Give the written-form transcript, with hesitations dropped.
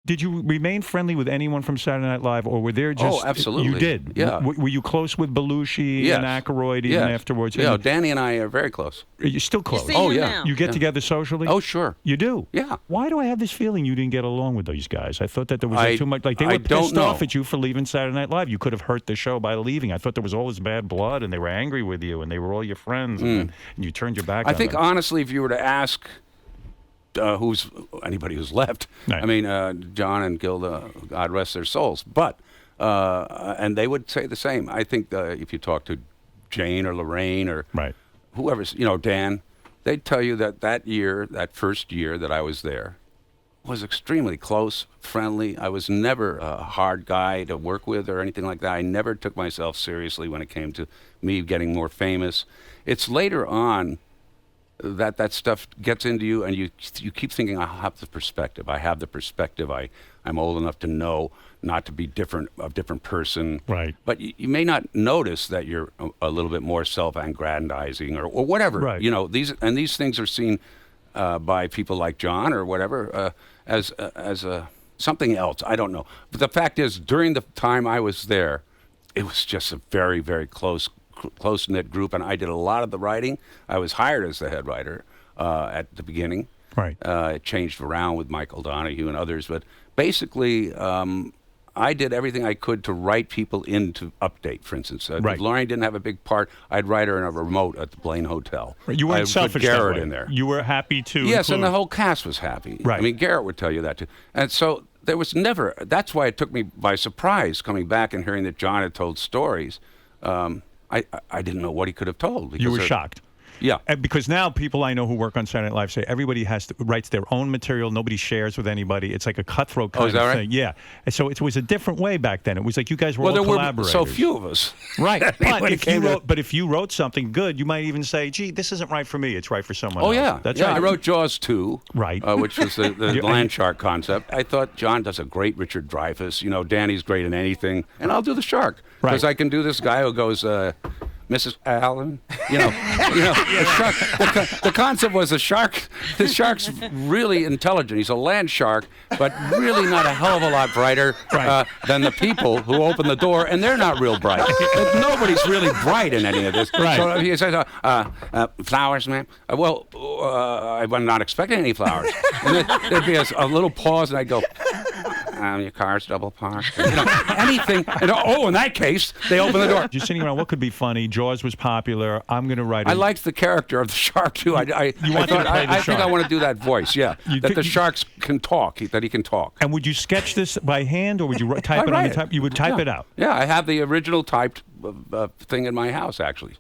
Did you remain friendly with anyone from Saturday Night Live, or were there just... Oh, absolutely. You did? Yeah. Were you close with Belushi Yes. and Aykroyd even afterwards? Yeah, Danny and I are very close. Are you still close? You see him now. You get together socially? Oh, sure. You do? Yeah. Why do I have this feeling you didn't get along with these guys? I thought that there was too much... Like, they were pissed off at you for leaving Saturday Night Live. You could have hurt the show by leaving. I thought there was all this bad blood, and they were angry with you, and they were all your friends, and you turned your back on them. I think, honestly, if you were to ask... anybody who's left? Right. I mean, John and Gilda, God rest their souls. But and they would say the same. I think if you talk to Jane or Lorraine or whoever's, Dan, they'd tell you that year, that first year that I was there, was extremely close, friendly. I was never a hard guy to work with or anything like that. I never took myself seriously when it came to me getting more famous. It's later on that stuff gets into you, and you keep thinking, I have the perspective. I'm old enough to know not to be a different person. Right. But you may not notice that you're a little bit more self-aggrandizing or whatever. Right. These things are seen by people like John or whatever as something else. I don't know. But the fact is, during the time I was there, it was just a very, very close-knit group, and I did a lot of the writing. I was hired as the head writer at the beginning. Right. It changed around with Michael Donahue and others, but basically I did everything I could to write people into Update, for instance. If Lorraine didn't have a big part, I'd write her in a remote at the Blaine Hotel. You weren't selfish Garrett that way. in there. You were happy to Yes, include... and the whole cast was happy. Right. I mean, Garrett would tell you that too. And so there was never... That's why it took me by surprise coming back and hearing that John had told stories. I didn't know what he could have told. You were shocked. Yeah. And because now people I know who work on Saturday Night Live say everybody writes their own material. Nobody shares with anybody. It's like a cutthroat kind of right? thing. Yeah. And so it was a different way back then. It was like you guys were all collaborators. There were so few of us. Right. But if you wrote something good, you might even say, gee, this isn't right for me. It's right for someone else. Oh, yeah. That's right. I wrote Jaws 2. Right. Which was the land shark concept. I thought John does a great Richard Dreyfuss. Danny's great in anything. And I'll do the shark. Because I can do this guy who goes... Mrs. Allen, the shark. The concept was the shark's really intelligent. He's a land shark, but really not a hell of a lot brighter than the people who open the door, and they're not real bright. Nobody's really bright in any of this. Right. So he says, flowers, ma'am? I'm not expecting any flowers. And then there'd be a little pause, and I'd go, your car's double parked. Anything. And, in that case, they open the door. You're sitting around, what could be funny? Jaws was popular. I'm going to write it. I liked the character of the shark, too. I think I want to do that voice, yeah. The sharks can talk, that he can talk. And would you sketch this by hand, or would you type it on the type? You would type it out. Yeah, I have the original typed thing in my house, actually.